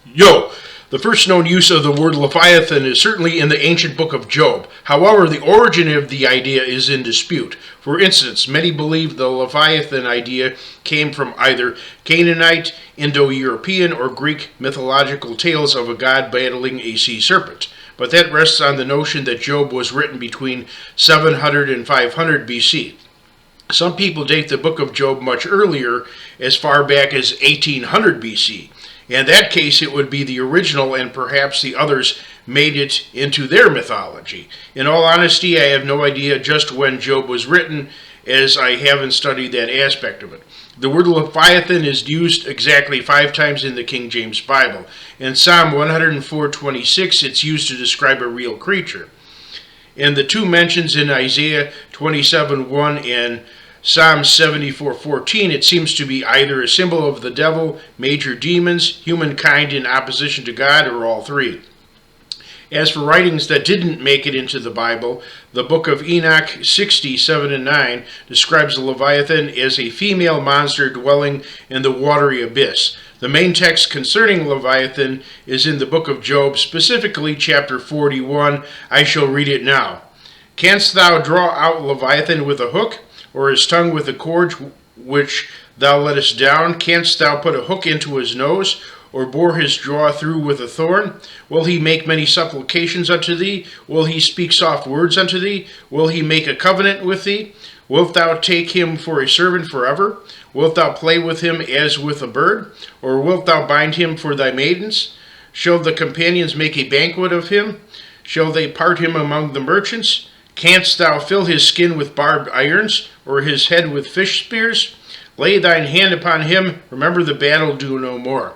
The first known use of the word Leviathan is certainly in the ancient book of Job. However, the origin of the idea is in dispute. For instance, many believe the Leviathan idea came from either Canaanite, Indo-European, or Greek mythological tales of a god battling a sea serpent. But that rests on the notion that Job was written between 700 and 500 BC. Some people date the book of Job much earlier, as far back as 1800 BC. In that case, it would be the original, and perhaps the others made it into their mythology. In all honesty, I have no idea just when Job was written, as I haven't studied that aspect of it. The word Leviathan is used exactly 5 times in the King James Bible. In Psalm 104:26, it's used to describe a real creature. In the 2 mentions in Isaiah 27:1 and Psalm 74:14, it seems to be either a symbol of the devil, major demons, humankind in opposition to God, or all 3. As for writings that didn't make it into the Bible, the book of Enoch 60:7 and 9 describes the Leviathan as a female monster dwelling in the watery abyss. The main text concerning Leviathan is in the book of Job, specifically chapter 41. I shall read it now. Canst thou draw out Leviathan with a hook, or his tongue with a cord which thou lettest down? Canst thou put a hook into his nose, or bore his jaw through with a thorn? Will he make many supplications unto thee? Will he speak soft words unto thee? Will he make a covenant with thee? Wilt thou take him for a servant forever? Wilt thou play with him as with a bird? Or wilt thou bind him for thy maidens? Shall the companions make a banquet of him? Shall they part him among the merchants? Canst thou fill his skin with barbed irons, or his head with fish spears? Lay thine hand upon him, remember the battle, do no more.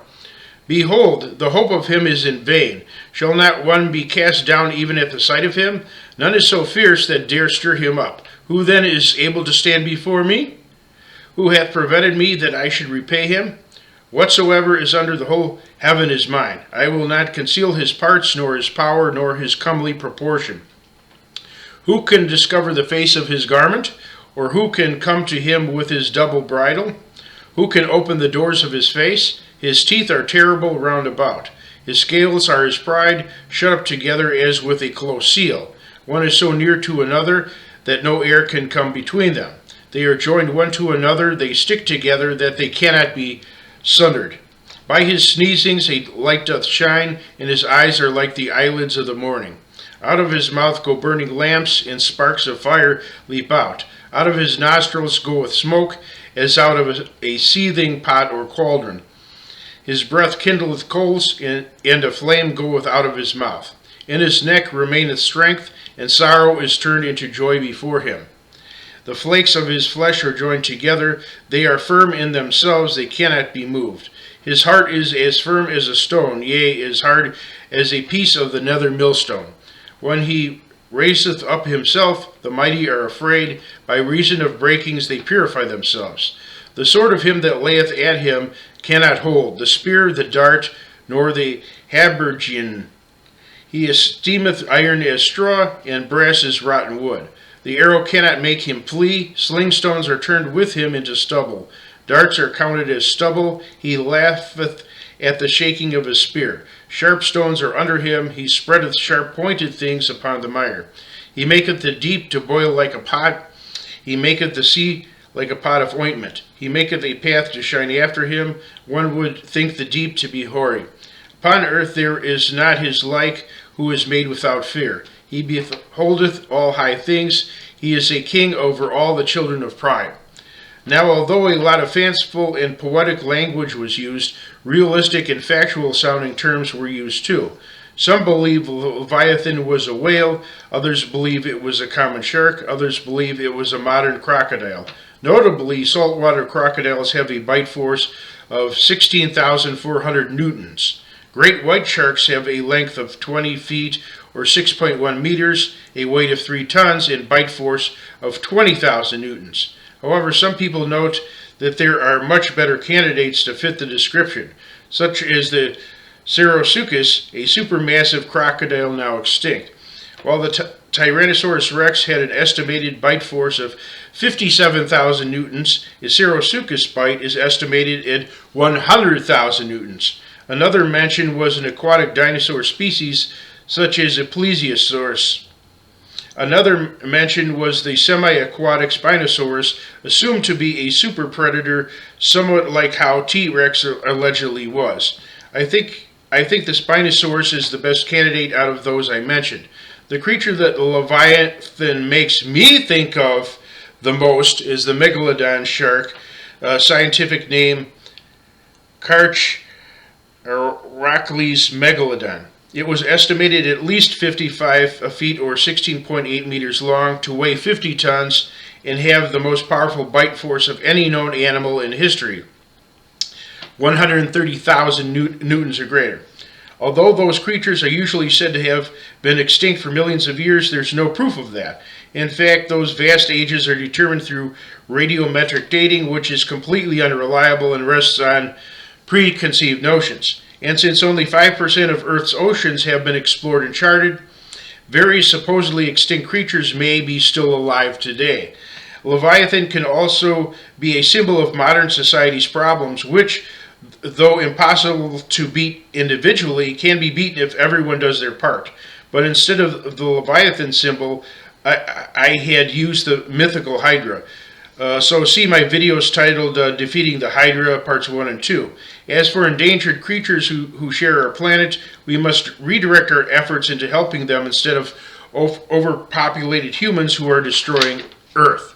Behold, the hope of him is in vain. Shall not one be cast down even at the sight of him? None is so fierce that dare stir him up. Who then is able to stand before me? Who hath prevented me that I should repay him? Whatsoever is under the whole heaven is mine. I will not conceal his parts, nor his power, nor his comely proportion. Who can discover the face of his garment? Or who can come to him with his double bridle? Who can open the doors of his face? His teeth are terrible round about. His scales are his pride, shut up together as with a close seal. One is so near to another that no air can come between them. They are joined one to another, they stick together, that they cannot be sundered. By his sneezings a light doth shine, and his eyes are like the eyelids of the morning. Out of his mouth go burning lamps, and sparks of fire leap out. Out of his nostrils goeth smoke, as out of a seething pot or cauldron. His breath kindleth coals, and a flame goeth out of his mouth. In his neck remaineth strength, and sorrow is turned into joy before him. The flakes of his flesh are joined together. They are firm in themselves, they cannot be moved. His heart is as firm as a stone, yea, as hard as a piece of the nether millstone. When he raiseth up himself, the mighty are afraid. By reason of breakings they purify themselves. The sword of him that layeth at him cannot hold, the spear, the dart, nor the habergeon. He esteemeth iron as straw, and brass as rotten wood. The arrow cannot make him flee. Sling stones are turned with him into stubble. Darts are counted as stubble. He laugheth at the shaking of his spear. Sharp stones are under him. He spreadeth sharp-pointed things upon the mire. He maketh the deep to boil like a pot. He maketh the sea like a pot of ointment. He maketh a path to shine after him. One would think the deep to be hoary. Upon earth there is not his like, who is made without fear. He beholdeth all high things. He is a king over all the children of pride. Now, although a lot of fanciful and poetic language was used, realistic and factual sounding terms were used too. Some believe Leviathan was a whale, others believe it was a common shark, others believe it was a modern crocodile. Notably, saltwater crocodiles have a bite force of 16,400 newtons. Great white sharks have a length of 20 feet or 6.1 meters, a weight of 3 tons, and bite force of 20,000 newtons. However, some people note that there are much better candidates to fit the description, such as the Ceratosaurus, a supermassive crocodile now extinct. While the Tyrannosaurus rex had an estimated bite force of 57,000 newtons, a Ceratosaurus bite is estimated at 100,000 newtons. Another mention was an aquatic dinosaur species such as a plesiosaurus. Another mention was the semi-aquatic Spinosaurus, assumed to be a super predator, somewhat like how T-Rex allegedly was. I think the Spinosaurus is the best candidate out of those I mentioned. The creature that the Leviathan makes me think of the most is the megalodon shark, scientific name Carcharocles megalodon. It was estimated at least 55 feet or 16.8 meters long, to weigh 50 tons, and have the most powerful bite force of any known animal in history, 130,000 newtons or greater. Although those creatures are usually said to have been extinct for millions of years, there's no proof of that. In fact, those vast ages are determined through radiometric dating, which is completely unreliable and rests on preconceived notions. And since only 5% of Earth's oceans have been explored and charted, various supposedly extinct creatures may be still alive today. Leviathan can also be a symbol of modern society's problems, which, though impossible to beat individually, can be beaten if everyone does their part. But instead of the Leviathan symbol, I had used the mythical Hydra. So see my videos titled Defeating the Hydra, Parts 1 and 2. As for endangered creatures who share our planet, we must redirect our efforts into helping them instead of overpopulated humans who are destroying Earth.